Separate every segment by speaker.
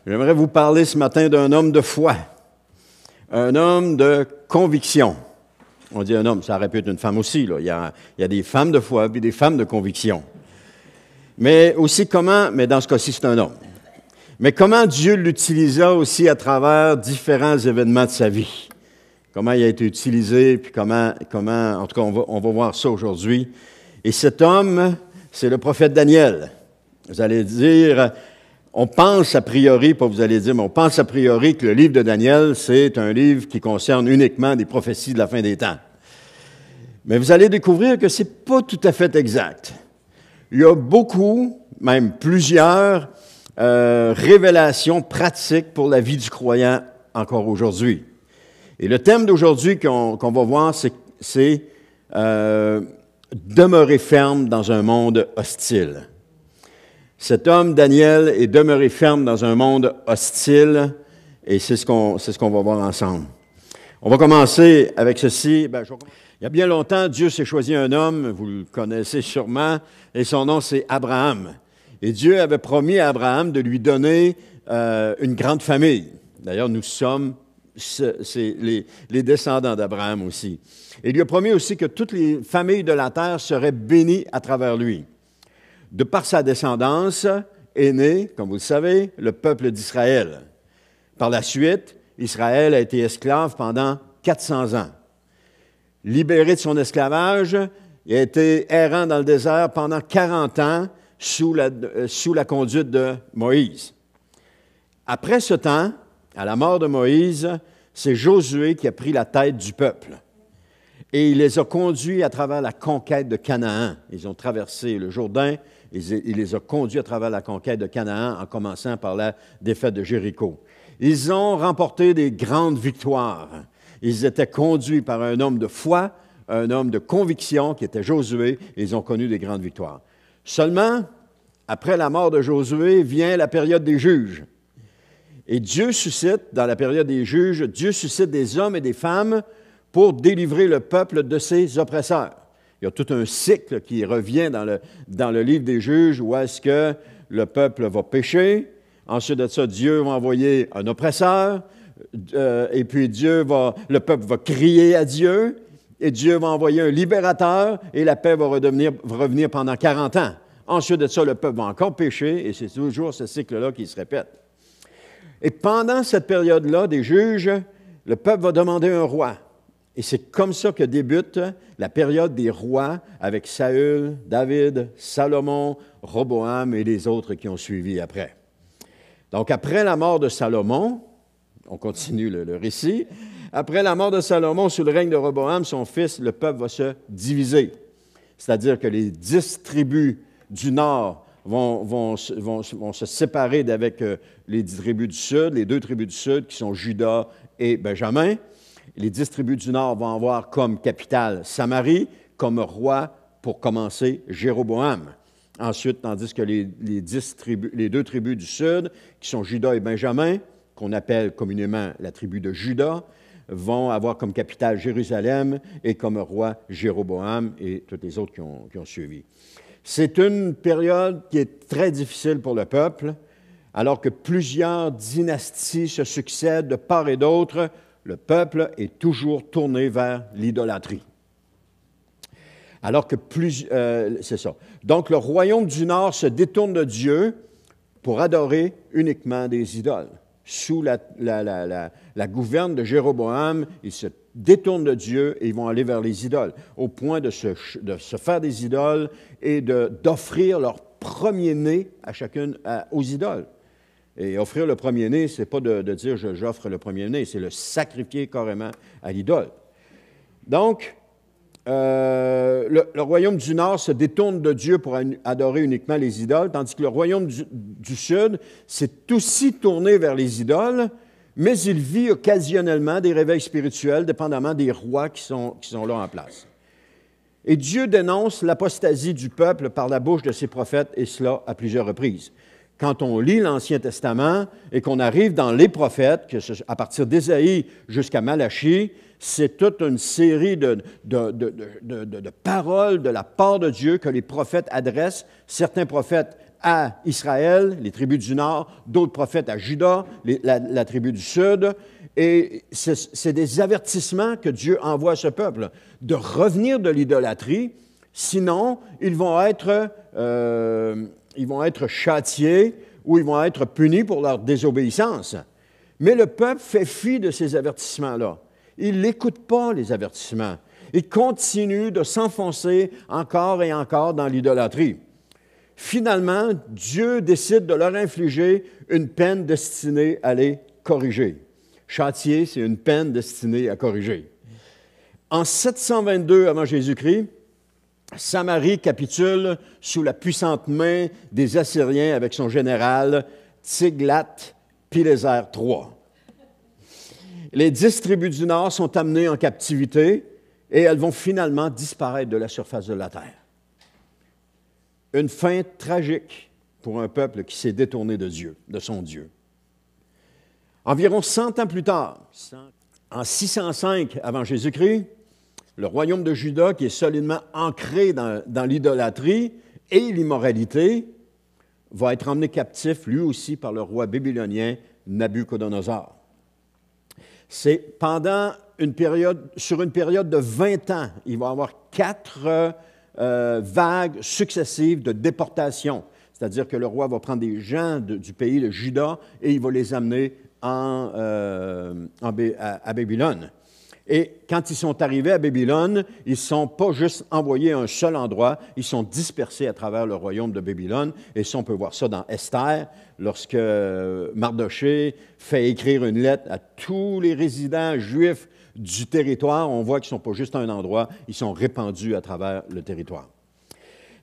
Speaker 1: J'aimerais vous parler ce matin d'un homme de foi, un homme de conviction. On dit un homme, ça aurait pu être une femme aussi. Là. Il y a des femmes de foi et des femmes de conviction. Mais aussi mais dans ce cas-ci, c'est un homme. Mais comment Dieu l'utilisa aussi à travers différents événements de sa vie. Comment il a été utilisé, puis comment en tout cas, on va voir ça aujourd'hui. Et cet homme, c'est le prophète Daniel. Vous allez dire, on pense a priori, pas vous allez dire, mais on pense a priori que le livre de Daniel, c'est un livre qui concerne uniquement des prophéties de la fin des temps. Mais vous allez découvrir que c'est pas tout à fait exact. Il y a beaucoup, même plusieurs, révélations pratiques pour la vie du croyant encore aujourd'hui. Et le thème d'aujourd'hui qu'on va voir, c'est demeurer ferme dans un monde hostile. Cet homme, Daniel, est demeuré ferme dans un monde hostile, et c'est ce qu'on va voir ensemble. On va commencer avec ceci. Il y a bien longtemps, Dieu s'est choisi un homme, vous le connaissez sûrement, et son nom, c'est Abraham. Et Dieu avait promis à Abraham de lui donner une grande famille. D'ailleurs, nous sommes les descendants d'Abraham aussi. Et il lui a promis aussi que toutes les familles de la terre seraient bénies à travers lui. De par sa descendance est né, comme vous le savez, le peuple d'Israël. Par la suite, Israël a été esclave pendant 400 ans. Libéré de son esclavage, il a été errant dans le désert pendant 40 ans sous la conduite de Moïse. Après ce temps, à la mort de Moïse, c'est Josué qui a pris la tête du peuple. Et il les a conduits à travers la conquête de Canaan. Ils ont traversé le Jourdain, il les a conduits à travers la conquête de Canaan en commençant par la défaite de Jéricho. Ils ont remporté des grandes victoires. Ils étaient conduits par un homme de foi, un homme de conviction qui était Josué, et ils ont connu des grandes victoires. Seulement, après la mort de Josué, vient la période des juges. Et Dieu suscite, dans la période des juges, Dieu suscite des hommes et des femmes pour délivrer le peuple de ses oppresseurs. Il y a tout un cycle qui revient dans le livre des juges où est-ce que le peuple va pécher. Ensuite de ça, Dieu va envoyer un oppresseur. Et puis le peuple va crier à Dieu. Et Dieu va envoyer un libérateur. Et la paix va revenir pendant 40 ans. Ensuite de ça, le peuple va encore pécher. Et c'est toujours ce cycle-là qui se répète. Et pendant cette période-là des juges, le peuple va demander un roi. Et c'est comme ça que débute la période des rois avec Saül, David, Salomon, Roboam et les autres qui ont suivi après. Donc, après la mort de Salomon, on continue le récit, après la mort de Salomon, sous le règne de Roboam, son fils, le peuple va se diviser. C'est-à-dire que les 10 tribus du nord vont se séparer d'avec les 10 tribus du sud, les 2 tribus du sud qui sont Juda et Benjamin. Les 10 tribus du nord vont avoir comme capitale Samarie, comme roi, pour commencer, Jéroboam. Ensuite, tandis que les 2 tribus du sud, qui sont Juda et Benjamin, qu'on appelle communément la tribu de Juda, vont avoir comme capitale Jérusalem et comme roi Jéroboam et toutes les autres qui ont suivi. C'est une période qui est très difficile pour le peuple, alors que plusieurs dynasties se succèdent de part et d'autre. Le peuple est toujours tourné vers l'idolâtrie. Alors que c'est ça. Donc, le royaume du Nord se détourne de Dieu pour adorer uniquement des idoles. Sous la gouverne de Jéroboam, ils se détournent de Dieu et ils vont aller vers les idoles, au point de se faire des idoles et d'offrir leur premier-né aux idoles. Et offrir le premier-né, ce n'est pas de dire « j'offre le premier-né », c'est le sacrifier carrément à l'idole. Donc, le royaume du Nord se détourne de Dieu pour adorer uniquement les idoles, tandis que le royaume du Sud s'est aussi tourné vers les idoles, mais il vit occasionnellement des réveils spirituels, dépendamment des rois qui sont là en place. Et Dieu dénonce l'apostasie du peuple par la bouche de ses prophètes, et cela à plusieurs reprises. Quand on lit l'Ancien Testament et qu'on arrive dans les prophètes, à partir d'Ésaïe jusqu'à Malachie, c'est toute une série de paroles de la part de Dieu que les prophètes adressent, certains prophètes à Israël, les tribus du nord, d'autres prophètes à Juda, la tribu du sud. Et c'est des avertissements que Dieu envoie à ce peuple, de revenir de l'idolâtrie, sinon ils vont être châtiés ou ils vont être punis pour leur désobéissance. Mais le peuple fait fi de ces avertissements-là. Il n'écoute pas les avertissements. Il continue de s'enfoncer encore et encore dans l'idolâtrie. Finalement, Dieu décide de leur infliger une peine destinée à les corriger. Châtier, c'est une peine destinée à corriger. En 722 avant Jésus-Christ, Samarie capitule sous la puissante main des Assyriens avec son général Tiglath-Pileser III. Les 10 tribus du Nord sont amenées en captivité et elles vont finalement disparaître de la surface de la terre. Une fin tragique pour un peuple qui s'est détourné de Dieu, de son Dieu. Environ 100 ans plus tard, en 605 avant Jésus-Christ, le royaume de Juda, qui est solidement ancré dans l'idolâtrie et l'immoralité, va être emmené captif, lui aussi, par le roi babylonien Nabuchodonosor. C'est sur une période de 20 ans, il va y avoir 4 vagues successives de déportation. C'est-à-dire que le roi va prendre des gens du pays de Juda et il va les amener à Babylone. Et quand ils sont arrivés à Babylone, ils ne sont pas juste envoyés à un seul endroit, ils sont dispersés à travers le royaume de Babylone. Et ça, on peut voir ça dans Esther, lorsque Mardoché fait écrire une lettre à tous les résidents juifs du territoire. On voit qu'ils ne sont pas juste à un endroit, ils sont répandus à travers le territoire.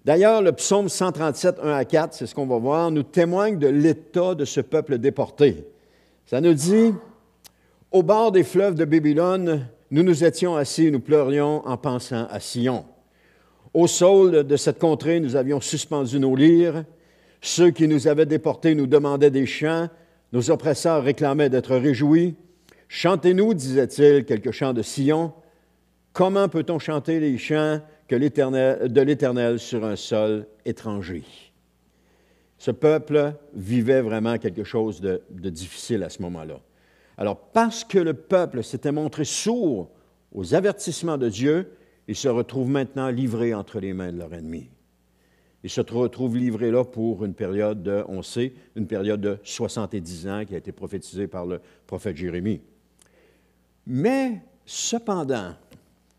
Speaker 1: D'ailleurs, le psaume 137, 1 à 4, c'est ce qu'on va voir, nous témoigne de l'état de ce peuple déporté. Ça nous dit... Au bord des fleuves de Babylone, nous nous étions assis et nous pleurions en pensant à Sion. Au sol de cette contrée, nous avions suspendu nos lyres. Ceux qui nous avaient déportés nous demandaient des chants. Nos oppresseurs réclamaient d'être réjouis. Chantez-nous, disait-il, quelques chants de Sion. Comment peut-on chanter les chants de l'Éternel sur un sol étranger? Ce peuple vivait vraiment quelque chose de difficile à ce moment-là. Alors, parce que le peuple s'était montré sourd aux avertissements de Dieu, il se retrouve maintenant livré entre les mains de leur ennemi. Il se retrouve livré là pour une période on sait, une période de 70 ans qui a été prophétisée par le prophète Jérémie. Mais, cependant,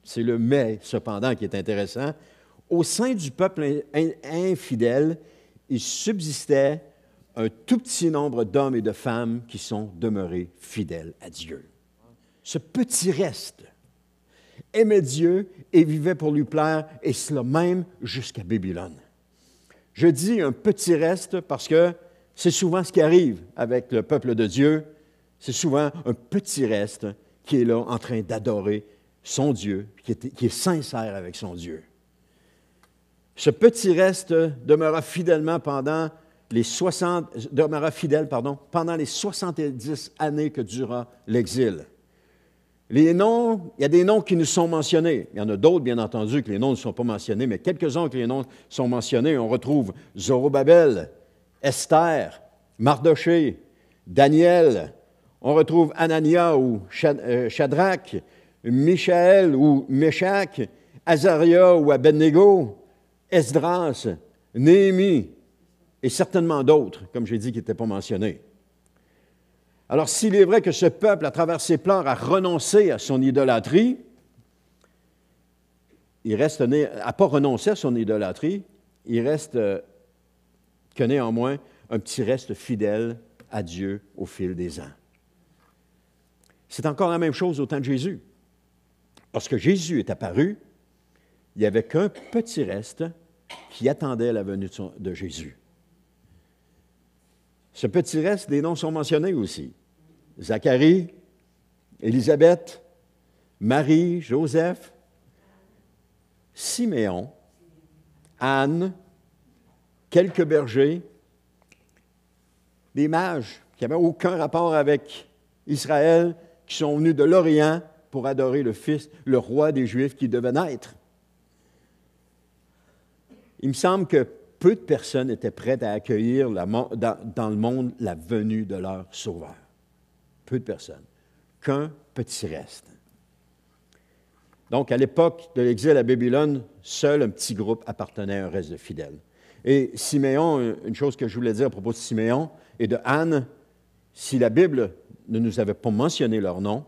Speaker 1: c'est le « mais » cependant qui est intéressant, au sein du peuple infidèle, il subsistait un tout petit nombre d'hommes et de femmes qui sont demeurés fidèles à Dieu. Ce petit reste aimait Dieu et vivait pour lui plaire, et cela même jusqu'à Babylone. Je dis un petit reste parce que c'est souvent ce qui arrive avec le peuple de Dieu. C'est souvent un petit reste qui est là en train d'adorer son Dieu, qui est sincère avec son Dieu. Ce petit reste demeura fidèle pendant les 70 années que dura l'exil. Les noms, il y a des noms qui nous sont mentionnés. Il y en a d'autres, bien entendu, que les noms ne sont pas mentionnés, mais quelques-uns que les noms sont mentionnés. On retrouve Zorobabel, Esther, Mardoché, Daniel. On retrouve Anania ou Shadrach, Michaël ou Méshach, Azaria ou Abednego, Esdras, Néhémie, et certainement d'autres, comme j'ai dit, qui n'étaient pas mentionnés. Alors, s'il est vrai que ce peuple, à travers ses pleurs, a renoncé à son idolâtrie, il n'a pas renoncé à son idolâtrie, il reste que néanmoins un petit reste fidèle à Dieu au fil des ans. C'est encore la même chose au temps de Jésus. Lorsque Jésus est apparu, il n'y avait qu'un petit reste qui attendait la venue de Jésus. Ce petit reste, des noms sont mentionnés aussi. Zacharie, Élisabeth, Marie, Joseph, Siméon, Anne, quelques bergers, des mages qui n'avaient aucun rapport avec Israël, qui sont venus de l'Orient pour adorer le Fils, le roi des Juifs qui devait naître. Il me semble que peu de personnes étaient prêtes à accueillir dans le monde la venue de leur Sauveur. Peu de personnes. Qu'un petit reste. Donc, à l'époque de l'exil à Babylone, seul un petit groupe appartenait à un reste de fidèles. Et Siméon, une chose que je voulais dire à propos de Siméon et de Anne, si la Bible ne nous avait pas mentionné leur nom,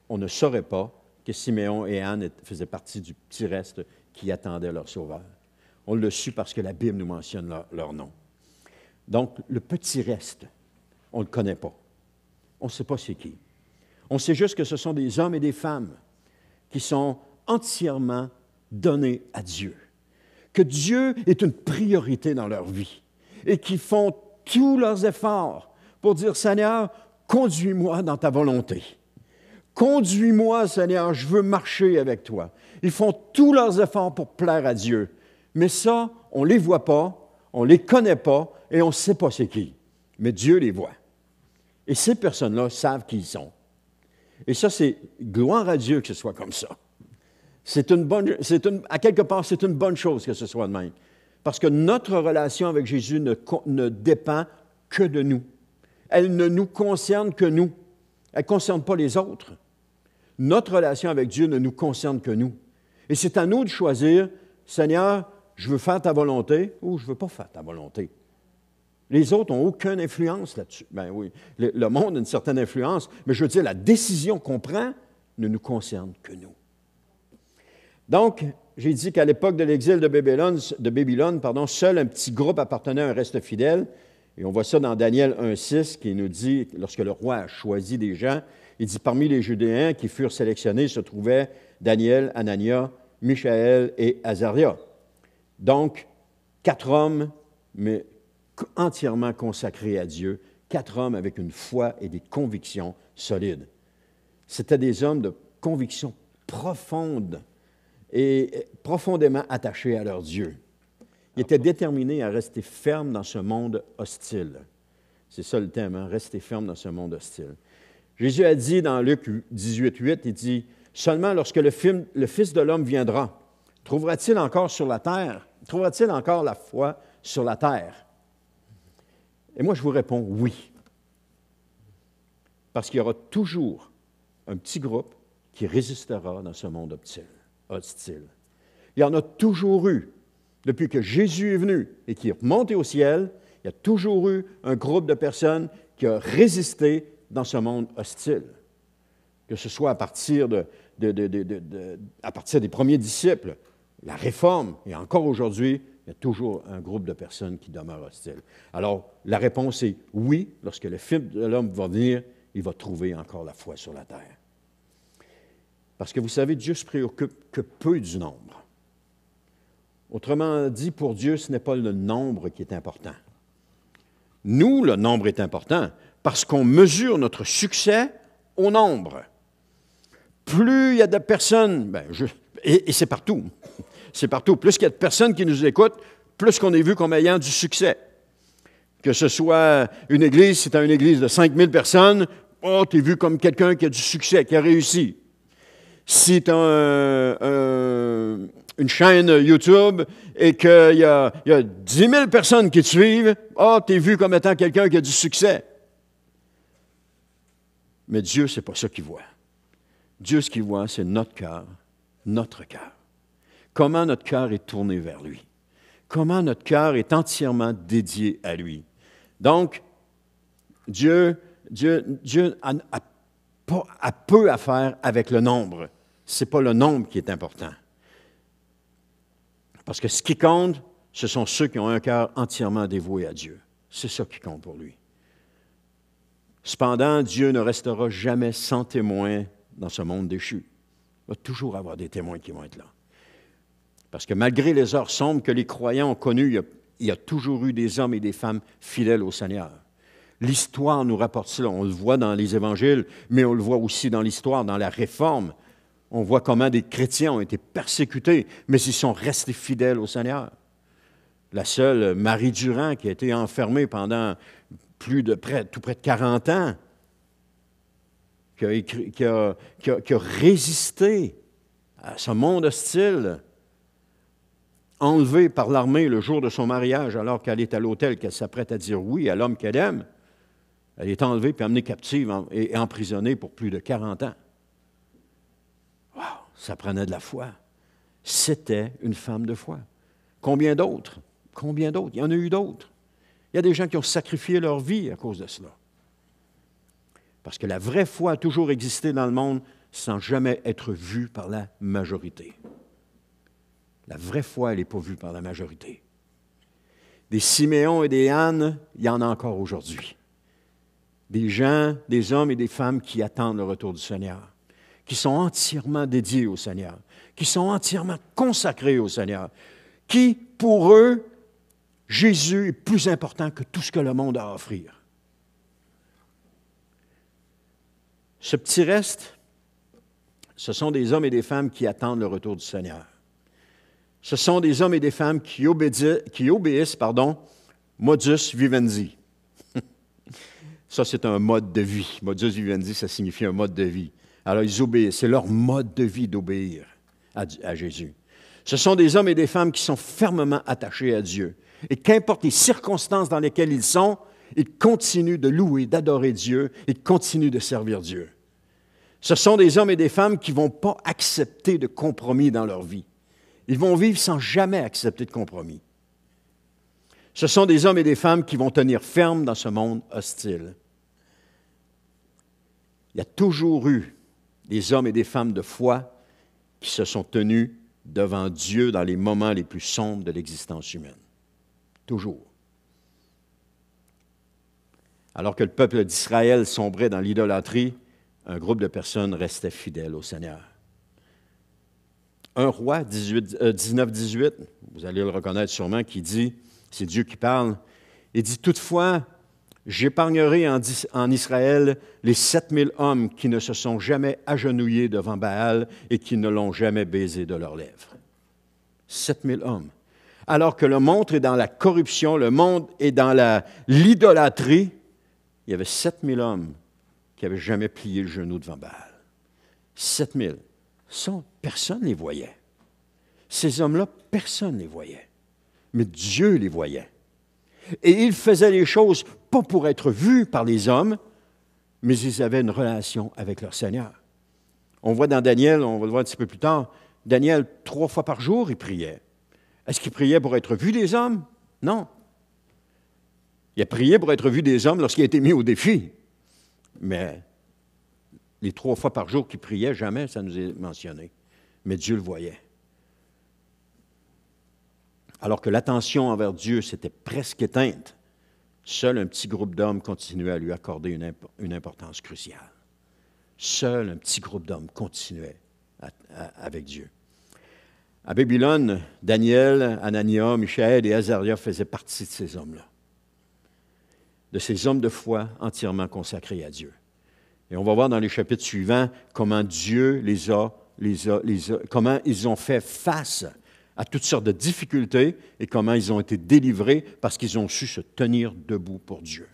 Speaker 1: on ne saurait pas que Siméon et Anne faisaient partie du petit reste qui attendait leur Sauveur. On l'a su parce que la Bible nous mentionne leur nom. Donc, le petit reste, on ne le connaît pas. On ne sait pas c'est qui. On sait juste que ce sont des hommes et des femmes qui sont entièrement donnés à Dieu. Que Dieu est une priorité dans leur vie et qui font tous leurs efforts pour dire, Seigneur, conduis-moi dans ta volonté. Conduis-moi, Seigneur, je veux marcher avec toi. Ils font tous leurs efforts pour plaire à Dieu. Mais ça, on ne les voit pas, on ne les connaît pas et on ne sait pas c'est qui. Mais Dieu les voit. Et ces personnes-là savent qui ils sont. Et ça, c'est gloire à Dieu que ce soit comme ça. À quelque part, c'est une bonne chose que ce soit de même. Parce que notre relation avec Jésus ne dépend que de nous. Elle ne nous concerne que nous. Elle ne concerne pas les autres. Notre relation avec Dieu ne nous concerne que nous. Et c'est à nous de choisir, Seigneur, je veux faire ta volonté ou je ne veux pas faire ta volonté. Les autres n'ont aucune influence là-dessus. Ben oui, le monde a une certaine influence, mais je veux dire, la décision qu'on prend ne nous concerne que nous. Donc, j'ai dit qu'à l'époque de l'exil de Babylone, seul un petit groupe appartenait à un reste fidèle. Et on voit ça dans Daniel 1,6 qui nous dit, lorsque le roi a choisi des gens, il dit, parmi les Judéens qui furent sélectionnés se trouvaient Daniel, Anania, Michaël et Azaria. Donc, 4 hommes, mais entièrement consacrés à Dieu, 4 hommes avec une foi et des convictions solides. C'était des hommes de convictions profondes et profondément attachés à leur Dieu. Ils étaient déterminés à rester fermes dans ce monde hostile. C'est ça le thème, hein? Rester ferme dans ce monde hostile. Jésus a dit dans Luc 18:8, il dit, « Seulement lorsque le Fils de l'homme viendra, trouvera-t-il encore la foi sur la terre? » Et moi, je vous réponds oui. Parce qu'il y aura toujours un petit groupe qui résistera dans ce monde hostile. Il y en a toujours eu. Depuis que Jésus est venu et qu'il est monté au ciel, il y a toujours eu un groupe de personnes qui a résisté dans ce monde hostile. Que ce soit à partir des premiers disciples, la Réforme, et encore aujourd'hui, il y a toujours un groupe de personnes qui demeurent hostiles. Alors, la réponse est oui, lorsque le Fils de l'homme va venir, il va trouver encore la foi sur la terre. Parce que vous savez, Dieu se préoccupe que peu du nombre. Autrement dit, pour Dieu, ce n'est pas le nombre qui est important. Nous, le nombre est important parce qu'on mesure notre succès au nombre. Plus il y a de personnes, et c'est partout, c'est partout, plus il y a de personnes qui nous écoutent, plus qu'on est vu comme ayant du succès. Que ce soit une église, si tu as une église de 5000 personnes, oh, tu es vu comme quelqu'un qui a du succès, qui a réussi. Si tu as une chaîne YouTube et qu'il y a 10 000 personnes qui te suivent, tu es vu comme étant quelqu'un qui a du succès. Mais Dieu, ce n'est pas ça qu'il voit. Dieu, ce qu'il voit, c'est notre cœur. Comment notre cœur est tourné vers lui. Comment notre cœur est entièrement dédié à lui. Donc, Dieu a peu à faire avec le nombre. Ce n'est pas le nombre qui est important. Parce que ce qui compte, ce sont ceux qui ont un cœur entièrement dévoué à Dieu. C'est ça qui compte pour lui. Cependant, Dieu ne restera jamais sans témoins dans ce monde déchu. Il va toujours avoir des témoins qui vont être là. Parce que malgré les heures sombres que les croyants ont connues, il y a toujours eu des hommes et des femmes fidèles au Seigneur. L'histoire nous rapporte cela. On le voit dans les évangiles, mais on le voit aussi dans l'histoire, dans la Réforme. On voit comment des chrétiens ont été persécutés, mais ils sont restés fidèles au Seigneur. La seule Marie Durand, qui a été enfermée pendant tout près de 40 ans, qui a résisté à ce monde hostile enlevée par l'armée le jour de son mariage, alors qu'elle est à l'autel, qu'elle s'apprête à dire oui à l'homme qu'elle aime. Elle est enlevée puis amenée captive et emprisonnée pour plus de 40 ans. Wow, ça prenait de la foi. C'était une femme de foi. Combien d'autres? Combien d'autres? Il y en a eu d'autres. Il y a des gens qui ont sacrifié leur vie à cause de cela. Parce que la vraie foi a toujours existé dans le monde sans jamais être vue par la majorité. La vraie foi, elle n'est pas vue par la majorité. Des Siméon et des Anne, il y en a encore aujourd'hui. Des gens, des hommes et des femmes qui attendent le retour du Seigneur, qui sont entièrement dédiés au Seigneur, qui sont entièrement consacrés au Seigneur, qui, pour eux, Jésus est plus important que tout ce que le monde a à offrir. Ce petit reste, ce sont des hommes et des femmes qui attendent le retour du Seigneur. Ce sont des hommes et des femmes qui obéissent, modus vivendi. Ça, c'est un mode de vie. Modus vivendi, ça signifie un mode de vie. Alors, ils obéissent. C'est leur mode de vie d'obéir à Jésus. Ce sont des hommes et des femmes qui sont fermement attachés à Dieu. Et qu'importe les circonstances dans lesquelles ils sont, ils continuent de louer, d'adorer Dieu et continuent de servir Dieu. Ce sont des hommes et des femmes qui ne vont pas accepter de compromis dans leur vie. Ils vont vivre sans jamais accepter de compromis. Ce sont des hommes et des femmes qui vont tenir ferme dans ce monde hostile. Il y a toujours eu des hommes et des femmes de foi qui se sont tenus devant Dieu dans les moments les plus sombres de l'existence humaine. Toujours. Alors que le peuple d'Israël sombrait dans l'idolâtrie, un groupe de personnes restait fidèle au Seigneur. Un roi, 19-18, vous allez le reconnaître sûrement, qui dit, c'est Dieu qui parle, il dit « Toutefois, j'épargnerai en Israël les 7000 hommes qui ne se sont jamais agenouillés devant Baal et qui ne l'ont jamais baisé de leurs lèvres. » 7000 hommes. Alors que le monde est dans la corruption, le monde est dans l'idolâtrie, il y avait 7000 hommes qui n'avaient jamais plié le genou devant Baal. 7000. Personne ne les voyait. Ces hommes-là, personne ne les voyait. Mais Dieu les voyait. Et ils faisaient les choses pas pour être vus par les hommes, mais ils avaient une relation avec leur Seigneur. On voit dans Daniel, on va le voir un petit peu plus tard, Daniel, 3 fois par jour, il priait. Est-ce qu'il priait pour être vu des hommes? Non. Il a prié pour être vu des hommes lorsqu'il a été mis au défi. Mais les 3 fois par jour qu'il priait, jamais ça nous est mentionné. Mais Dieu le voyait. Alors que l'attention envers Dieu s'était presque éteinte, seul un petit groupe d'hommes continuait à lui accorder une importance cruciale. Seul un petit groupe d'hommes continuait avec Dieu. À Babylone, Daniel, Anania, Michaël et Azaria faisaient partie de ces hommes-là, de ces hommes de foi entièrement consacrés à Dieu. Et on va voir dans les chapitres suivants comment Dieu comment ils ont fait face à toutes sortes de difficultés et comment ils ont été délivrés parce qu'ils ont su se tenir debout pour Dieu.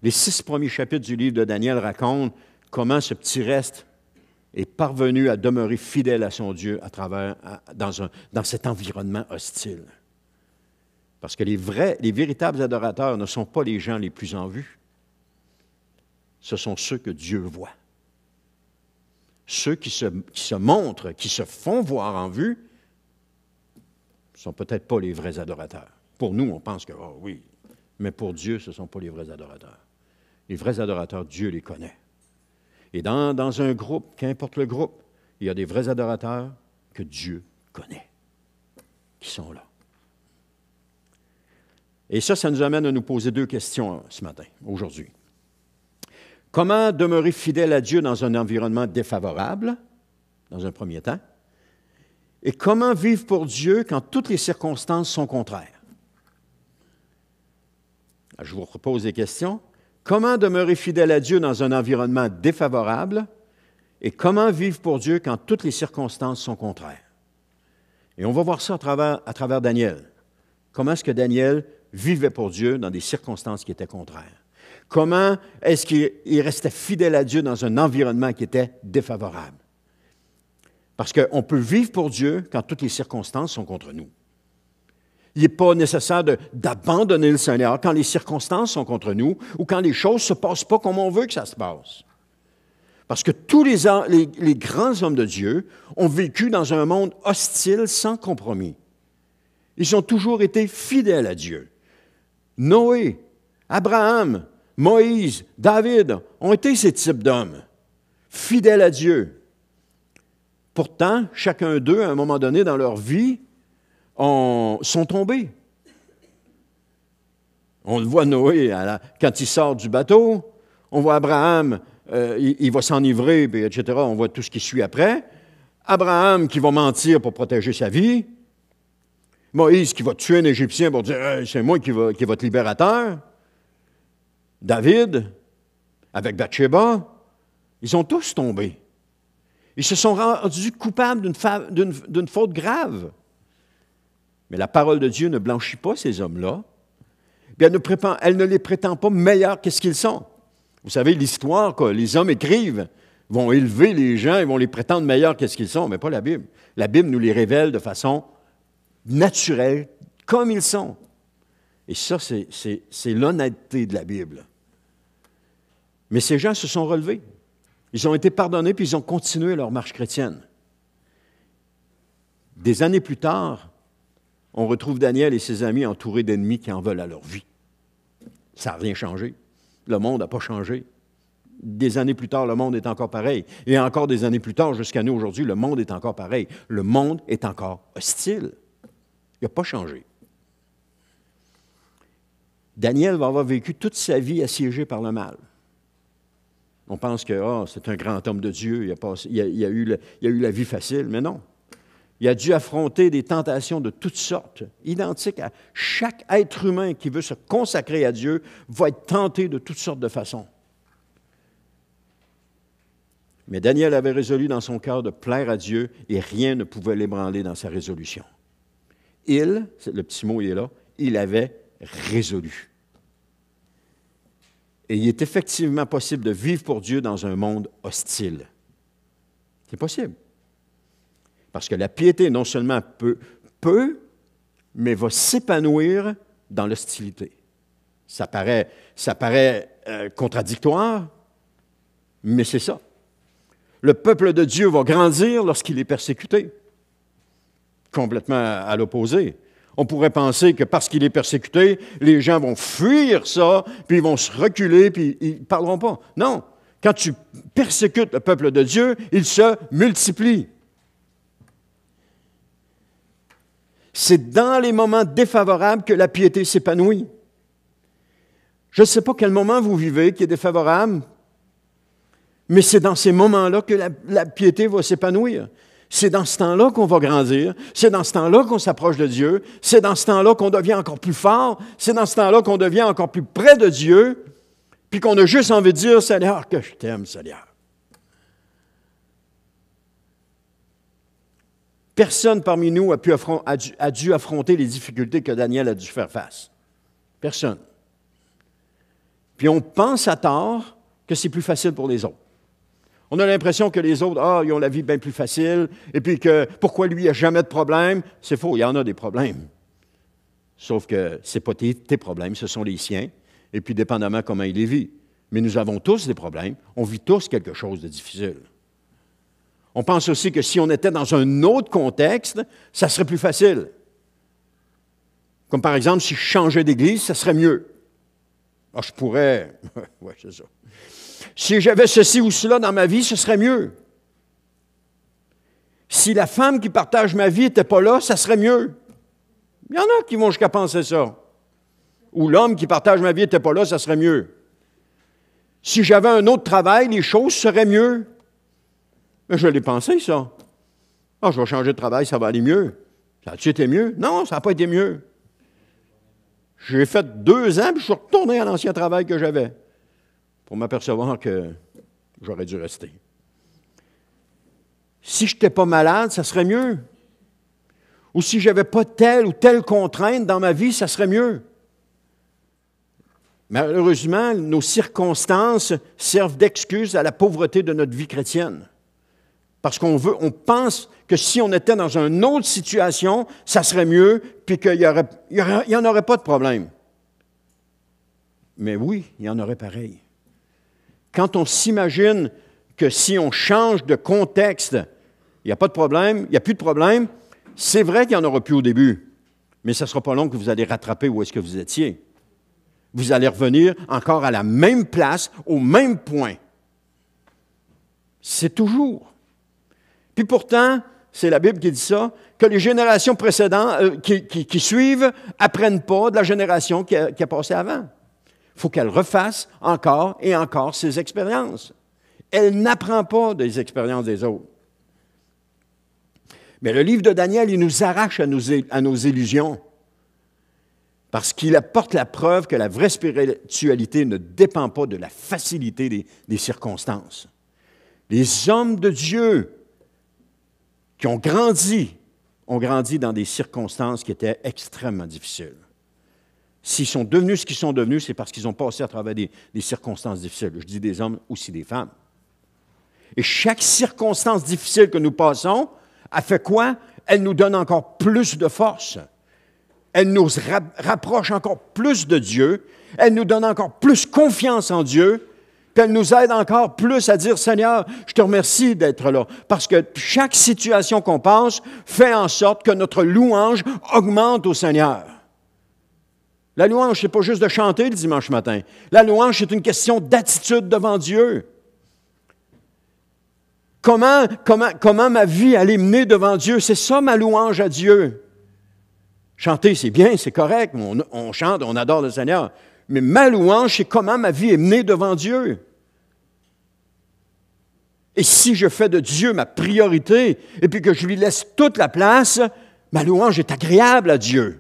Speaker 1: Les 6 premiers chapitres du livre de Daniel racontent comment ce petit reste est parvenu à demeurer fidèle à son Dieu dans cet environnement hostile. Parce que les véritables adorateurs ne sont pas les gens les plus en vue. Ce sont ceux que Dieu voit. Ceux qui se montrent, qui se font voir en vue, ne sont peut-être pas les vrais adorateurs. Pour nous, on pense que, oh oui, mais pour Dieu, ce ne sont pas les vrais adorateurs. Les vrais adorateurs, Dieu les connaît. Et dans un groupe, qu'importe le groupe, il y a des vrais adorateurs que Dieu connaît, qui sont là. Et ça nous amène à nous poser 2 questions ce matin, aujourd'hui. Comment demeurer fidèle à Dieu dans un environnement défavorable, dans un premier temps? Et comment vivre pour Dieu quand toutes les circonstances sont contraires? Alors, je vous repose des questions. Comment demeurer fidèle à Dieu dans un environnement défavorable? Et comment vivre pour Dieu quand toutes les circonstances sont contraires? Et on va voir ça à travers Daniel. Comment est-ce que Daniel vivait pour Dieu dans des circonstances qui étaient contraires? Comment est-ce qu'il restait fidèle à Dieu dans un environnement qui était défavorable? Parce qu'on peut vivre pour Dieu quand toutes les circonstances sont contre nous. Il n'est pas nécessaire d'abandonner le Seigneur quand les circonstances sont contre nous ou quand les choses ne se passent pas comme on veut que ça se passe. Parce que tous les grands hommes de Dieu ont vécu dans un monde hostile sans compromis. Ils ont toujours été fidèles à Dieu. Noé, Abraham, Moïse, David ont été ces types d'hommes, fidèles à Dieu. Pourtant, chacun d'eux, à un moment donné dans leur vie, sont tombés. On le voit Noé, quand il sort du bateau, on voit Abraham, il va s'enivrer, etc. On voit tout ce qui suit après. Abraham qui va mentir pour protéger sa vie. Moïse qui va tuer un Égyptien pour dire hey, « c'est moi qui est votre libérateur ». David, avec Bathsheba, ils ont tous tombé. Ils se sont rendus coupables d'une faute grave. Mais la parole de Dieu ne blanchit pas ces hommes-là. Elle ne les prétend pas meilleurs qu'est-ce qu'ils sont. Vous savez, l'histoire que les hommes écrivent vont élever les gens et vont les prétendre meilleurs qu'est-ce qu'ils sont, mais pas la Bible. La Bible nous les révèle de façon naturelle, comme ils sont. Et ça, c'est l'honnêteté de la Bible. Mais ces gens se sont relevés. Ils ont été pardonnés, puis ils ont continué leur marche chrétienne. Des années plus tard, on retrouve Daniel et ses amis entourés d'ennemis qui en veulent à leur vie. Ça n'a rien changé. Le monde n'a pas changé. Des années plus tard, le monde est encore pareil. Et encore des années plus tard, jusqu'à nous aujourd'hui, le monde est encore pareil. Le monde est encore hostile. Il n'a pas changé. Daniel va avoir vécu toute sa vie assiégé par le mal. On pense que c'est un grand homme de Dieu, il a eu la vie facile, mais non. Il a dû affronter des tentations de toutes sortes, identiques à chaque être humain qui veut se consacrer à Dieu, va être tenté de toutes sortes de façons. Mais Daniel avait résolu dans son cœur de plaire à Dieu et rien ne pouvait l'ébranler dans sa résolution. Le petit mot il est là, il avait résolu. Et il est effectivement possible de vivre pour Dieu dans un monde hostile. C'est possible. Parce que la piété, non seulement peut, mais va s'épanouir dans l'hostilité. Ça paraît contradictoire, mais c'est ça. Le peuple de Dieu va grandir lorsqu'il est persécuté. Complètement à l'opposé. On pourrait penser que parce qu'il est persécuté, les gens vont fuir ça, puis ils vont se reculer, puis ils ne parleront pas. Non. Quand tu persécutes le peuple de Dieu, il se multiplie. C'est dans les moments défavorables que la piété s'épanouit. Je ne sais pas quel moment vous vivez qui est défavorable, mais c'est dans ces moments-là que la piété va s'épanouir. C'est dans ce temps-là qu'on va grandir. C'est dans ce temps-là qu'on s'approche de Dieu. C'est dans ce temps-là qu'on devient encore plus fort. C'est dans ce temps-là qu'on devient encore plus près de Dieu, puis qu'on a juste envie de dire, Seigneur, que je t'aime, Seigneur. Personne parmi nous a dû affronter les difficultés que Daniel a dû faire face. Personne. Puis on pense à tort que c'est plus facile pour les autres. On a l'impression que les autres, ils ont la vie bien plus facile, et puis que pourquoi lui, il n'y a jamais de problème. C'est faux, il y en a des problèmes. Sauf que ce n'est pas tes problèmes, ce sont les siens, et puis dépendamment comment il les vit. Mais nous avons tous des problèmes, on vit tous quelque chose de difficile. On pense aussi que si on était dans un autre contexte, ça serait plus facile. Comme par exemple, si je changeais d'église, ça serait mieux. Je pourrais... oui, c'est ça. Si j'avais ceci ou cela dans ma vie, ce serait mieux. Si la femme qui partage ma vie n'était pas là, ça serait mieux. Il y en a qui vont jusqu'à penser ça. Ou l'homme qui partage ma vie n'était pas là, ça serait mieux. Si j'avais un autre travail, les choses seraient mieux. Mais je l'ai pensé, ça. Je vais changer de travail, ça va aller mieux. Ça a-tu été mieux? Non, ça n'a pas été mieux. J'ai fait 2 ans, puis je suis retourné à l'ancien travail que j'avais pour m'apercevoir que j'aurais dû rester. Si je n'étais pas malade, ça serait mieux. Ou si je n'avais pas telle ou telle contrainte dans ma vie, ça serait mieux. Malheureusement, nos circonstances servent d'excuse à la pauvreté de notre vie chrétienne. Parce on pense que si on était dans une autre situation, ça serait mieux, puis qu'il n'y en aurait pas de problème. Mais oui, il y en aurait pareil. Quand on s'imagine que si on change de contexte, il n'y a pas de problème, il n'y a plus de problème, c'est vrai qu'il n'y en aura plus au début, mais ce ne sera pas long que vous allez rattraper où est-ce que vous étiez. Vous allez revenir encore à la même place, au même point. C'est toujours. Puis pourtant, c'est la Bible qui dit ça, que les générations précédentes, qui suivent, n'apprennent pas de la génération qui a passé avant. Il faut qu'elle refasse encore et encore ses expériences. Elle n'apprend pas des expériences des autres. Mais le livre de Daniel, il nous arrache à nos illusions parce qu'il apporte la preuve que la vraie spiritualité ne dépend pas de la facilité des circonstances. Les hommes de Dieu qui ont grandi dans des circonstances qui étaient extrêmement difficiles. S'ils sont devenus ce qu'ils sont devenus, c'est parce qu'ils ont passé à travers des circonstances difficiles. Je dis des hommes, aussi des femmes. Et chaque circonstance difficile que nous passons, a fait quoi? Elle nous donne encore plus de force. Elle nous rapproche encore plus de Dieu. Elle nous donne encore plus confiance en Dieu. Puis elle nous aide encore plus à dire, Seigneur, je te remercie d'être là. Parce que chaque situation qu'on passe fait en sorte que notre louange augmente au Seigneur. La louange, ce n'est pas juste de chanter le dimanche matin. La louange, c'est une question d'attitude devant Dieu. Comment ma vie allait mener devant Dieu? C'est ça ma louange à Dieu. Chanter, c'est bien, c'est correct. On chante, on adore le Seigneur. Mais ma louange, c'est comment ma vie est menée devant Dieu. Et si je fais de Dieu ma priorité et puis que je lui laisse toute la place, ma louange est agréable à Dieu.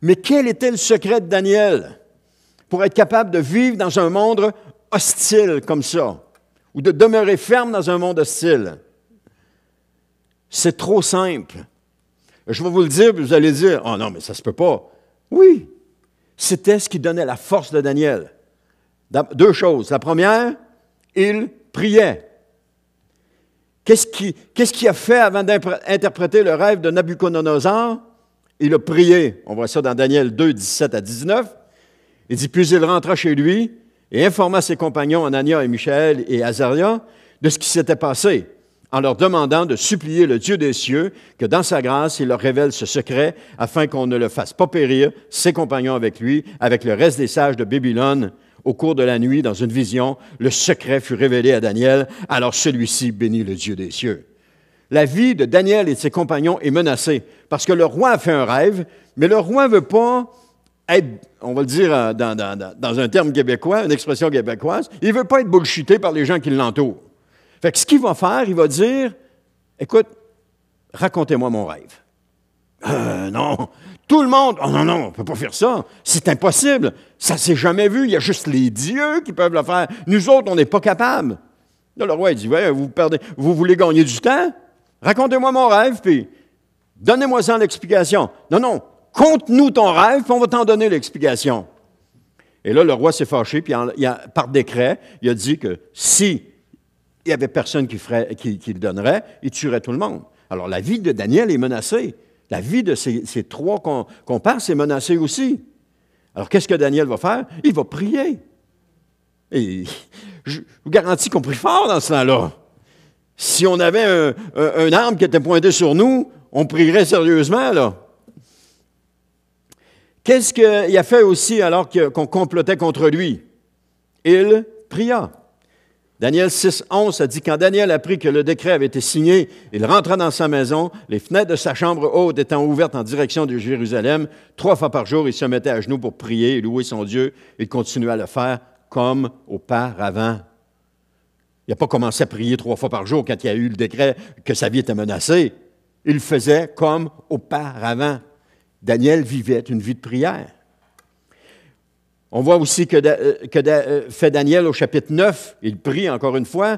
Speaker 1: Mais quel était le secret de Daniel pour être capable de vivre dans un monde hostile comme ça, ou de demeurer ferme dans un monde hostile? C'est trop simple. Je vais vous le dire, puis vous allez dire, « Oh non, mais ça ne se peut pas. » Oui, c'était ce qui donnait la force de Daniel. Deux choses. La première, il priait. Qu'est-ce qu'il a fait avant d'interpréter le rêve de Nabuchodonosor? Il a prié. On voit ça dans Daniel 2, 17 à 19. Il dit, puis il rentra chez lui et informa ses compagnons Anania et Michaël et Azaria de ce qui s'était passé, en leur demandant de supplier le Dieu des cieux que dans sa grâce, il leur révèle ce secret afin qu'on ne le fasse pas périr, ses compagnons avec lui, avec le reste des sages de Babylone. Au cours de la nuit, dans une vision, le secret fut révélé à Daniel, alors celui-ci bénit le Dieu des cieux. La vie de Daniel et de ses compagnons est menacée parce que le roi a fait un rêve, mais le roi ne veut pas être, on va le dire dans un terme québécois, une expression québécoise, il ne veut pas être bullshité par les gens qui l'entourent. Fait que ce qu'il va faire, il va dire, écoute, racontez-moi mon rêve. Non, tout le monde, oh non, on ne peut pas faire ça, c'est impossible, ça ne s'est jamais vu, il y a juste les dieux qui peuvent le faire, nous autres, on n'est pas capables. Là, le roi, il dit, ouais, vous voulez gagner du temps? Racontez-moi mon rêve, puis donnez-moi-en l'explication. Non, conte-nous ton rêve, puis on va t'en donner l'explication. Et là, le roi s'est fâché, puis par décret, il a dit que si il n'y avait personne qui le donnerait, il tuerait tout le monde. Alors, la vie de Daniel est menacée. La vie de ces trois comparses est menacée aussi. Alors, qu'est-ce que Daniel va faire? Il va prier. Et je vous garantis qu'on prie fort dans ce temps-là. Si on avait un arme qui était pointée sur nous, on prierait sérieusement, là. Qu'est-ce qu'il a fait aussi alors qu'on complotait contre lui? Il pria. Daniel 6, 11, ça dit, quand Daniel apprit que le décret avait été signé, il rentra dans sa maison, les fenêtres de sa chambre haute étant ouvertes en direction de Jérusalem. 3 fois par jour, il se mettait à genoux pour prier et louer son Dieu. Il continuait à le faire comme auparavant. Il n'a pas commencé à prier 3 fois par jour quand il y a eu le décret que sa vie était menacée. Il le faisait comme auparavant. Daniel vivait une vie de prière. On voit aussi que fait Daniel au chapitre 9, il prie encore une fois.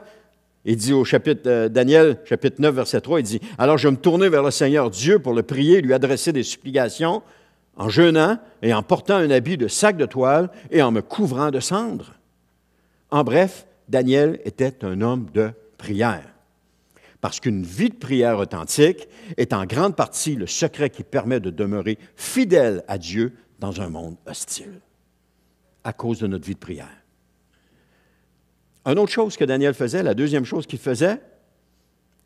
Speaker 1: Il dit au chapitre Daniel, chapitre 9, verset 3, il dit « Alors je me tournai vers le Seigneur Dieu pour le prier, lui adresser des supplications, en jeûnant et en portant un habit de sac de toile et en me couvrant de cendres. » En bref, Daniel était un homme de prière. Parce qu'une vie de prière authentique est en grande partie le secret qui permet de demeurer fidèle à Dieu dans un monde hostile, à cause de notre vie de prière. Une autre chose que Daniel faisait, la deuxième chose qu'il faisait,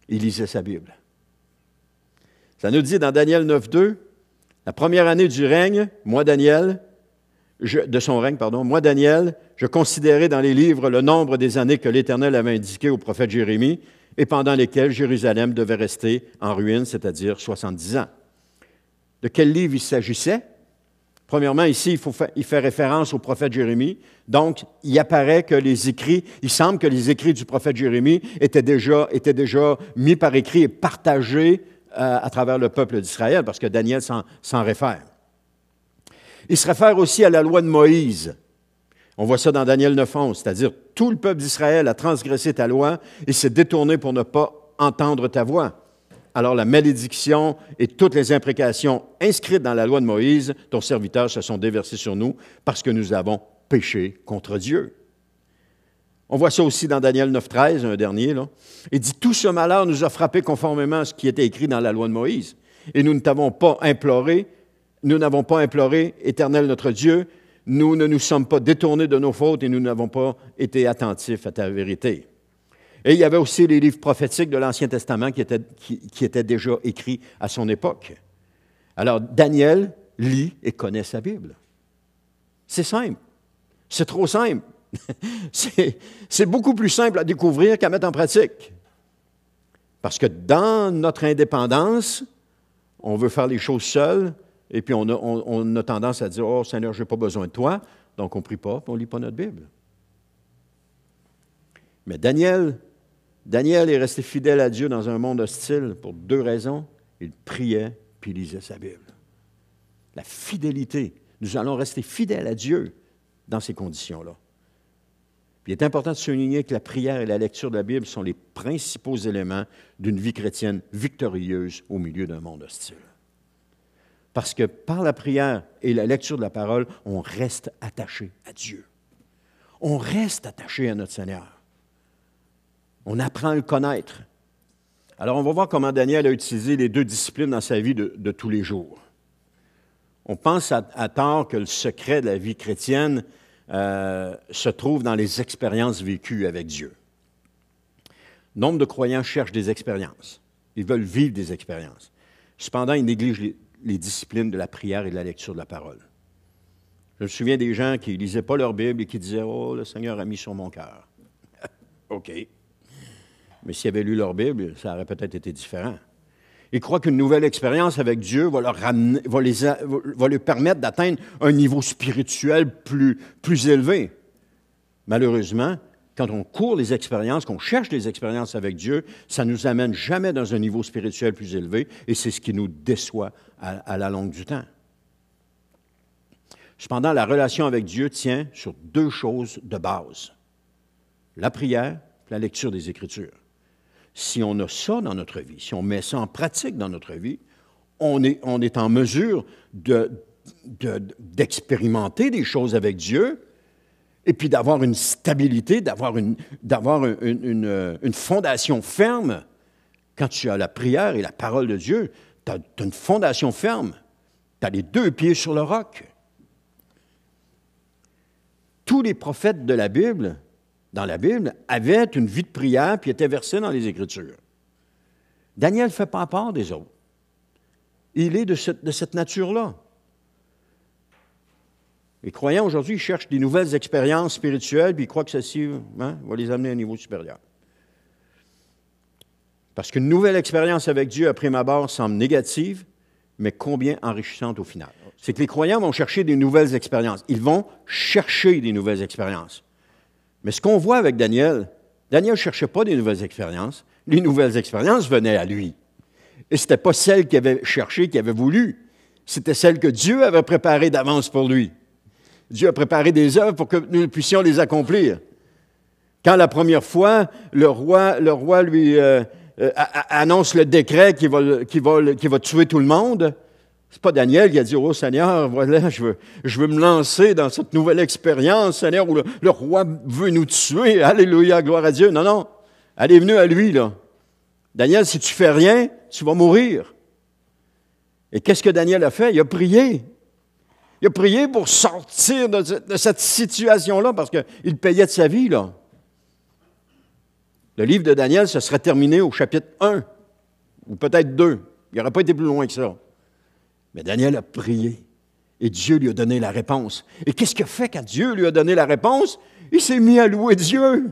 Speaker 1: il lisait sa Bible. Ça nous dit dans Daniel 9.2, la première année du règne, moi Daniel, je considérais dans les livres le nombre des années que l'Éternel avait indiqué au prophète Jérémie et pendant lesquelles Jérusalem devait rester en ruine, c'est-à-dire 70 ans. De quel livre il s'agissait? Premièrement, ici, il fait référence au prophète Jérémie. Donc, il apparaît que il semble que les écrits du prophète Jérémie étaient déjà mis par écrit et partagés à travers le peuple d'Israël, parce que Daniel s'en réfère. Il se réfère aussi à la loi de Moïse. On voit ça dans Daniel 9.11, c'est-à-dire tout le peuple d'Israël a transgressé ta loi et s'est détourné pour ne pas entendre ta voix. Alors la malédiction et toutes les imprécations inscrites dans la loi de Moïse, ton serviteur, se sont déversées sur nous parce que nous avons péché contre Dieu. On voit ça aussi dans Daniel 9.13, un dernier, là. Il dit, tout ce malheur nous a frappés conformément à ce qui était écrit dans la loi de Moïse. Et nous n'avons pas imploré, Éternel notre Dieu, nous ne nous sommes pas détournés de nos fautes et nous n'avons pas été attentifs à ta vérité. Et il y avait aussi les livres prophétiques de l'Ancien Testament qui étaient déjà écrits à son époque. Alors, Daniel lit et connaît sa Bible. C'est simple. C'est trop simple. C'est beaucoup plus simple à découvrir qu'à mettre en pratique. Parce que dans notre indépendance, on veut faire les choses seuls, et puis on a tendance à dire « Oh Seigneur, je n'ai pas besoin de toi », donc on ne prie pas, puis on ne lit pas notre Bible. Mais Daniel est resté fidèle à Dieu dans un monde hostile pour deux raisons. Il priait, puis il lisait sa Bible. La fidélité. Nous allons rester fidèles à Dieu dans ces conditions-là. Il est important de souligner que la prière et la lecture de la Bible sont les principaux éléments d'une vie chrétienne victorieuse au milieu d'un monde hostile. Parce que par la prière et la lecture de la parole, on reste attaché à Dieu. On reste attaché à notre Seigneur. On apprend à le connaître. Alors, on va voir comment Daniel a utilisé les deux disciplines dans sa vie de tous les jours. On pense à tort que le secret de la vie chrétienne se trouve dans les expériences vécues avec Dieu. Nombre de croyants cherchent des expériences. Ils veulent vivre des expériences. Cependant, ils négligent les disciplines de la prière et de la lecture de la parole. Je me souviens des gens qui ne lisaient pas leur Bible et qui disaient « Oh, le Seigneur a mis sur mon cœur. » OK. Mais s'ils avaient lu leur Bible, ça aurait peut-être été différent. Ils croient qu'une nouvelle expérience avec Dieu va leur permettre d'atteindre un niveau spirituel plus élevé. Malheureusement, quand on court les expériences, qu'on cherche les expériences avec Dieu, ça ne nous amène jamais dans un niveau spirituel plus élevé et c'est ce qui nous déçoit à la longue du temps. Cependant, la relation avec Dieu tient sur deux choses de base. La prière et la lecture des Écritures. Si on a ça dans notre vie, si on met ça en pratique dans notre vie, on est en mesure d'expérimenter des choses avec Dieu et puis d'avoir une stabilité, d'avoir une fondation ferme. Quand tu as la prière et la parole de Dieu, tu as une fondation ferme. Tu as les deux pieds sur le roc. Tous les prophètes de la Bible, dans la Bible, avaient une vie de prière puis étaient versés dans les Écritures. Daniel ne fait pas part des autres. Il est de cette nature-là. Les croyants aujourd'hui cherchent des nouvelles expériences spirituelles puis ils croient que ceci va les amener à un niveau supérieur. Parce qu'une nouvelle expérience avec Dieu, à prime abord, semble négative, mais combien enrichissante au final. C'est que les croyants vont chercher des nouvelles expériences. Ils vont chercher des nouvelles expériences. Mais ce qu'on voit avec Daniel ne cherchait pas des nouvelles expériences. Les nouvelles expériences venaient à lui. Et ce n'était pas celles qu'il avait cherchées, qu'il avait voulu. C'était celles que Dieu avait préparées d'avance pour lui. Dieu a préparé des œuvres pour que nous puissions les accomplir. Quand la première fois, le roi lui annonce le décret qui va tuer tout le monde, C'est pas Daniel qui a dit, oh Seigneur, voilà, je veux me lancer dans cette nouvelle expérience, Seigneur, où le roi veut nous tuer. Alléluia, gloire à Dieu. Non, non. Elle est venue à lui, là. Daniel, si tu fais rien, tu vas mourir. Et qu'est-ce que Daniel a fait? Il a prié. Il a prié pour sortir de cette situation-là parce qu'il payait de sa vie, là. Le livre de Daniel, ce serait terminé au chapitre 1, ou peut-être 2. Il n'aurait pas été plus loin que ça. Mais Daniel a prié et Dieu lui a donné la réponse. Et qu'est-ce qu'il a fait quand Dieu lui a donné la réponse? Il s'est mis à louer Dieu.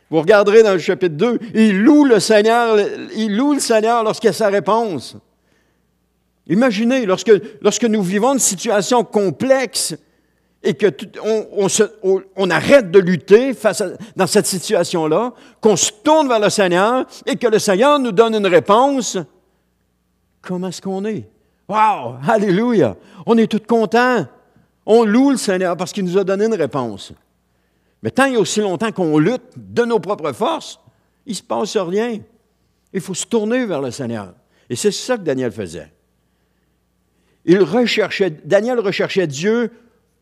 Speaker 1: Vous regarderez dans le chapitre 2, il loue le Seigneur lorsqu'il a sa réponse. Imaginez, lorsque nous vivons une situation complexe et qu'on arrête de lutter dans cette situation-là, qu'on se tourne vers le Seigneur et que le Seigneur nous donne une réponse, comment est-ce qu'on est? Wow! Alléluia! On est tous contents. On loue le Seigneur parce qu'il nous a donné une réponse. Mais tant il y a aussi longtemps qu'on lutte de nos propres forces, il ne se passe rien. Il faut se tourner vers le Seigneur. Et c'est ça que Daniel faisait. Daniel recherchait Dieu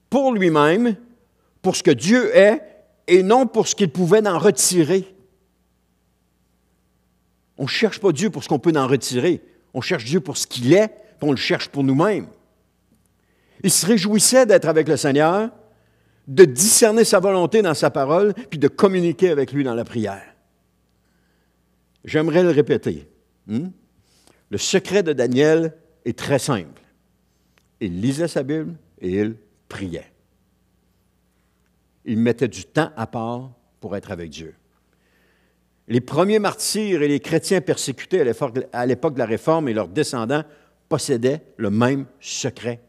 Speaker 1: pour lui-même, pour ce que Dieu est, et non pour ce qu'il pouvait en retirer. On ne cherche pas Dieu pour ce qu'on peut en retirer. On cherche Dieu pour ce qu'il est, puis on le cherche pour nous-mêmes. Il se réjouissait d'être avec le Seigneur, de discerner sa volonté dans sa parole, puis de communiquer avec lui dans la prière. J'aimerais le répéter. Le secret de Daniel est très simple. Il lisait sa Bible et il priait. Il mettait du temps à part pour être avec Dieu. Les premiers martyrs et les chrétiens persécutés à l'époque de la Réforme et leurs descendants possédaient le même secret.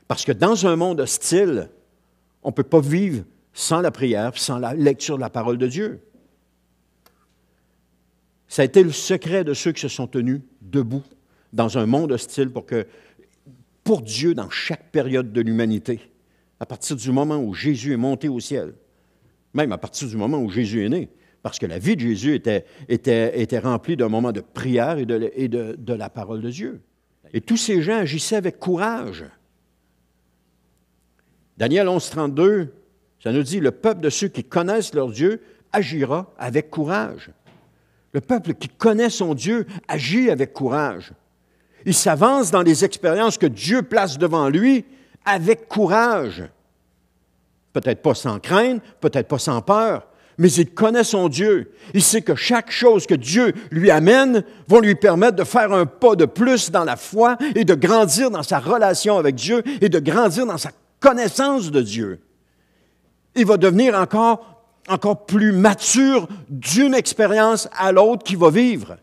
Speaker 1: Parce que dans un monde hostile, on ne peut pas vivre sans la prière, sans la lecture de la parole de Dieu. Ça a été le secret de ceux qui se sont tenus debout dans un monde hostile pour Dieu dans chaque période de l'humanité, à partir du moment où Jésus est monté au ciel, même à partir du moment où Jésus est né, parce que la vie de Jésus était remplie d'un moment de prière et de la parole de Dieu. Et tous ces gens agissaient avec courage. Daniel 11, 32, ça nous dit, le peuple de ceux qui connaissent leur Dieu agira avec courage. Le peuple qui connaît son Dieu agit avec courage. Il s'avance dans les expériences que Dieu place devant lui avec courage. Peut-être pas sans crainte, peut-être pas sans peur, mais il connaît son Dieu. Il sait que chaque chose que Dieu lui amène va lui permettre de faire un pas de plus dans la foi et de grandir dans sa relation avec Dieu et de grandir dans sa connaissance de Dieu. Il va devenir encore plus mature d'une expérience à l'autre qu'il va vivre.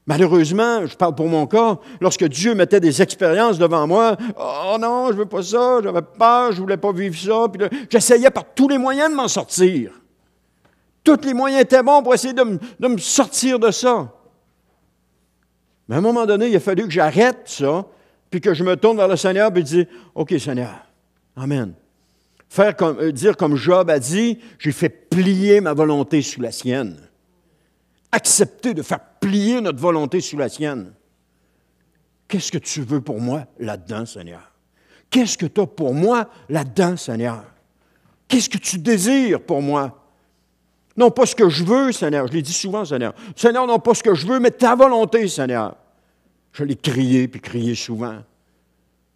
Speaker 1: Malheureusement, je parle pour mon cas, lorsque Dieu mettait des expériences devant moi, « Oh non, je ne veux pas ça, j'avais peur, je ne voulais pas vivre ça. » Puis là, j'essayais par tous les moyens de m'en sortir. Tous les moyens étaient bons pour essayer de me sortir de ça. Mais à un moment donné, il a fallu que j'arrête ça, puis que je me tourne vers le Seigneur et dire, « OK, Seigneur, Amen. » Dire comme Job a dit, « J'ai fait plier ma volonté sous la sienne. » Accepter de faire plier notre volonté sous la sienne. Qu'est-ce que tu veux pour moi là-dedans, Seigneur? Qu'est-ce que tu as pour moi là-dedans, Seigneur? Qu'est-ce que tu désires pour moi? Non pas ce que je veux, Seigneur. Je l'ai dit souvent, Seigneur. Seigneur, non pas ce que je veux, mais ta volonté, Seigneur. Je l'ai crié souvent.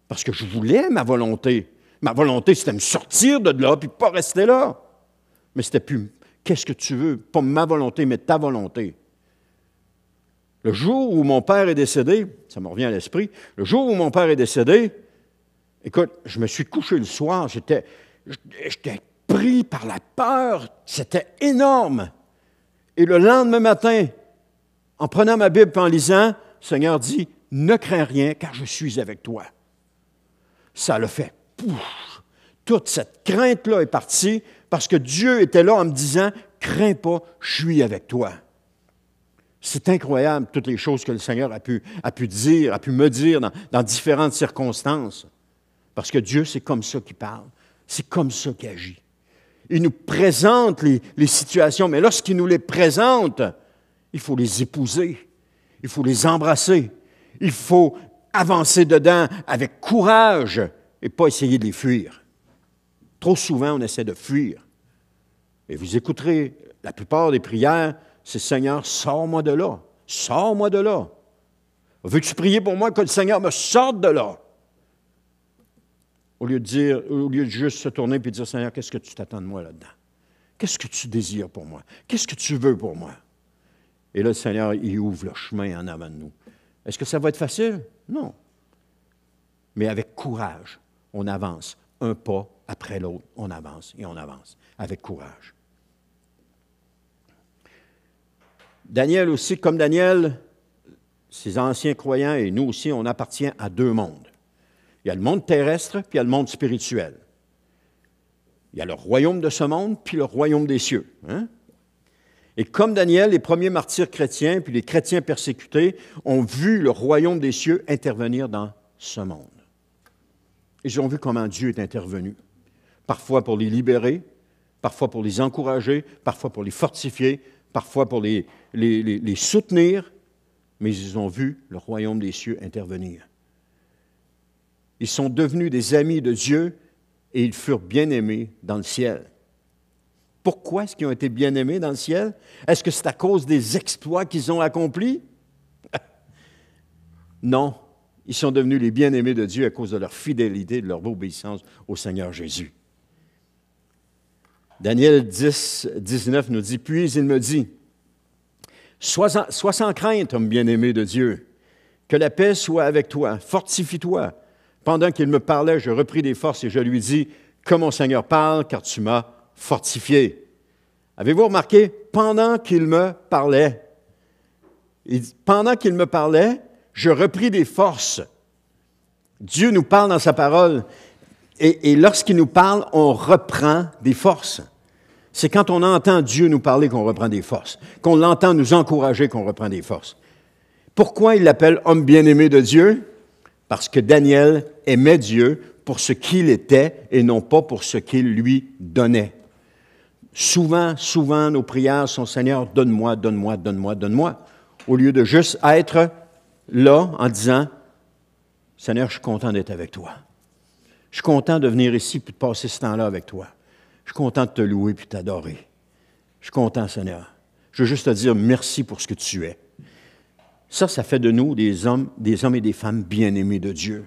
Speaker 1: Parce que je voulais ma volonté. Ma volonté, c'était me sortir de là, puis pas rester là. Mais c'était plus... Qu'est-ce que tu veux? Pas ma volonté, mais ta volonté. Le jour où mon père est décédé, ça me revient à l'esprit, le jour où mon père est décédé, écoute, je me suis couché le soir, j'étais pris par la peur, c'était énorme. Et le lendemain matin, en prenant ma Bible et en lisant, le Seigneur dit, « Ne crains rien, car je suis avec toi. » Ça l'a fait. Pouf! Toute cette crainte-là est partie, parce que Dieu était là en me disant, « Crains pas, je suis avec toi. » C'est incroyable, toutes les choses que le Seigneur a pu dire, a pu me dire dans différentes circonstances. Parce que Dieu, c'est comme ça qu'il parle. C'est comme ça qu'il agit. Il nous présente les situations, mais lorsqu'il nous les présente, il faut les épouser. Il faut les embrasser. Il faut avancer dedans avec courage et pas essayer de les fuir. Trop souvent, on essaie de fuir. Et vous écouterez, la plupart des prières, c'est « Seigneur, sors-moi de là. Sors-moi de là. Veux-tu prier pour moi que le Seigneur me sorte de là? » Au lieu de juste se tourner et dire « Seigneur, qu'est-ce que tu t'attends de moi là-dedans? Qu'est-ce que tu désires pour moi? Qu'est-ce que tu veux pour moi? » Et là, le Seigneur, il ouvre le chemin en avant de nous. Est-ce que ça va être facile? Non. Mais avec courage, on avance. Un pas après l'autre, on avance et on avance. Avec courage. Daniel aussi, comme Daniel, ces anciens croyants et nous aussi, on appartient à deux mondes. Il y a le monde terrestre, puis il y a le monde spirituel. Il y a le royaume de ce monde, puis le royaume des cieux. Hein? Et comme Daniel, les premiers martyrs chrétiens, puis les chrétiens persécutés, ont vu le royaume des cieux intervenir dans ce monde. Ils ont vu comment Dieu est intervenu. Parfois pour les libérer, parfois pour les encourager, parfois pour les fortifier, parfois pour les soutenir, mais ils ont vu le royaume des cieux intervenir. Ils sont devenus des amis de Dieu et ils furent bien-aimés dans le ciel. Pourquoi est-ce qu'ils ont été bien-aimés dans le ciel? Est-ce que c'est à cause des exploits qu'ils ont accomplis? Non, ils sont devenus les bien-aimés de Dieu à cause de leur fidélité, de leur obéissance au Seigneur Jésus. Daniel 10, 19 nous dit, « Puis il me dit, sois sans crainte, homme bien-aimé de Dieu, que la paix soit avec toi, fortifie-toi. Pendant qu'il me parlait, je repris des forces et je lui dis, que mon Seigneur parle, car tu m'as fortifié. » Avez-vous remarqué? Pendant qu'il me parlait, pendant qu'il me parlait, je repris des forces. Dieu nous parle dans sa parole et lorsqu'il nous parle, on reprend des forces. C'est quand on entend Dieu nous parler qu'on reprend des forces, qu'on l'entend nous encourager qu'on reprend des forces. Pourquoi il l'appelle homme bien-aimé de Dieu? Parce que Daniel aimait Dieu pour ce qu'il était et non pas pour ce qu'il lui donnait. Souvent, nos prières sont « Seigneur, donne-moi, donne-moi, donne-moi, donne-moi », au lieu de juste être là en disant « Seigneur, je suis content d'être avec toi. Je suis content de venir ici et de passer ce temps-là avec toi. Je suis content de te louer et de t'adorer. Je suis content, Seigneur. Je veux juste te dire merci pour ce que tu es. » Ça fait de nous des hommes et des femmes bien-aimés de Dieu.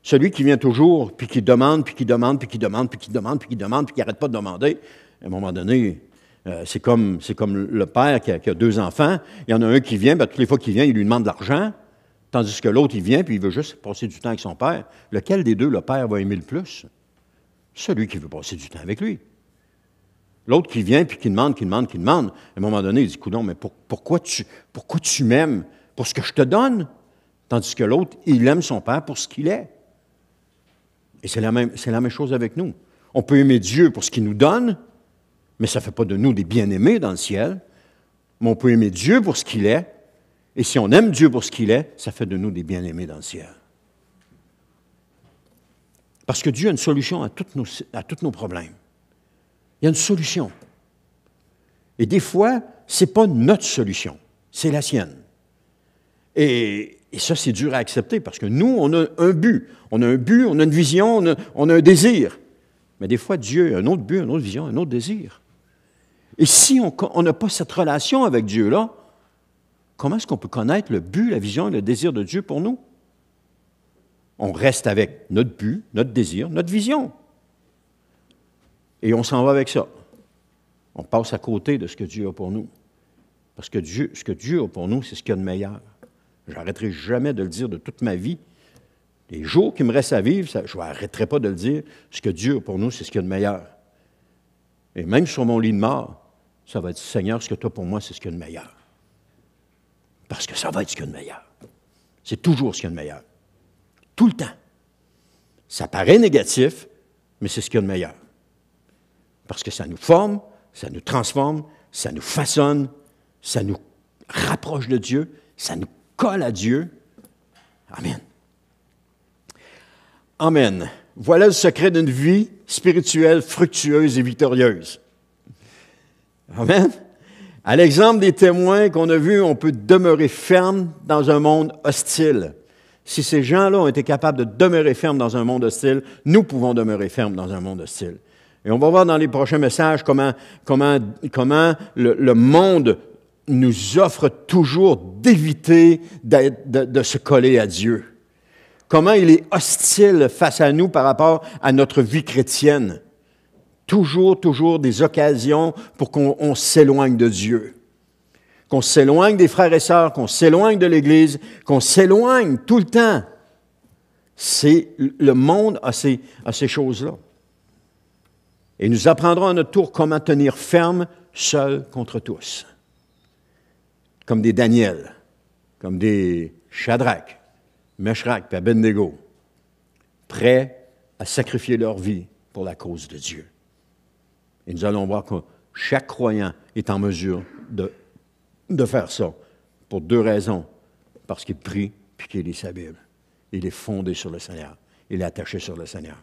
Speaker 1: Celui qui vient toujours, puis qui demande, puis qui demande, puis qui demande, puis qui demande, puis qui demande, puis qui n'arrête pas de demander, à un moment donné, c'est comme le père qui a deux enfants. Il y en a un qui vient, toutes les fois qu'il vient, il lui demande de l'argent, tandis que l'autre, il vient, puis il veut juste passer du temps avec son père. Lequel des deux, le père, va aimer le plus? Celui qui veut passer du temps avec lui. L'autre qui vient, puis qui demande, à un moment donné, il dit, « Coudonc, mais pourquoi tu m'aimes pour ce que je te donne? » Tandis que l'autre, il aime son père pour ce qu'il est. Et c'est la même chose avec nous. On peut aimer Dieu pour ce qu'il nous donne, mais ça ne fait pas de nous des bien-aimés dans le ciel. Mais on peut aimer Dieu pour ce qu'il est, et si on aime Dieu pour ce qu'il est, ça fait de nous des bien-aimés dans le ciel. Parce que Dieu a une solution à tous nos problèmes. Il y a une solution. Et des fois, ce n'est pas notre solution, c'est la sienne. Et ça, c'est dur à accepter parce que nous, on a un but. On a une vision, on a un désir. Mais des fois, Dieu a un autre but, une autre vision, un autre désir. Et si on n'a pas cette relation avec Dieu-là, comment est-ce qu'on peut connaître le but, la vision et le désir de Dieu pour nous? On reste avec notre but, notre désir, notre vision. Et on s'en va avec ça. On passe à côté de ce que Dieu a pour nous. Parce que ce que Dieu a pour nous, c'est ce qu'il y a de meilleur. Je n'arrêterai jamais de le dire de toute ma vie. Les jours qui me restent à vivre, je n'arrêterai pas de le dire. Ce que Dieu a pour nous, c'est ce qu'il y a de meilleur. Et même sur mon lit de mort, ça va être « Seigneur, ce que tu as pour moi, c'est ce qu'il y a de meilleur. » Parce que ça va être ce qu'il y a de meilleur. C'est toujours ce qu'il y a de meilleur. Tout le temps. Ça paraît négatif, mais c'est ce qu'il y a de meilleur. Parce que ça nous forme, ça nous transforme, ça nous façonne, ça nous rapproche de Dieu, ça nous colle à Dieu. Amen. Amen. Voilà le secret d'une vie spirituelle fructueuse et victorieuse. Amen. À l'exemple des témoins qu'on a vus, on peut demeurer ferme dans un monde hostile. Si ces gens-là ont été capables de demeurer fermes dans un monde hostile, nous pouvons demeurer fermes dans un monde hostile. Et on va voir dans les prochains messages comment le monde nous offre toujours d'éviter de se coller à Dieu. Comment il est hostile face à nous par rapport à notre vie chrétienne. Toujours des occasions pour qu'on s'éloigne de Dieu. Qu'on s'éloigne des frères et sœurs, qu'on s'éloigne de l'Église, qu'on s'éloigne tout le temps. Le monde a ces choses-là. Et nous apprendrons à notre tour comment tenir ferme, seuls contre tous. Comme des Daniel, comme des Shadrach, Meshach et Abednego, prêts à sacrifier leur vie pour la cause de Dieu. Et nous allons voir que chaque croyant est en mesure de faire ça pour 2 raisons. Parce qu'il prie puis qu'il lit sa Bible. Il est fondé sur le Seigneur. Il est attaché sur le Seigneur.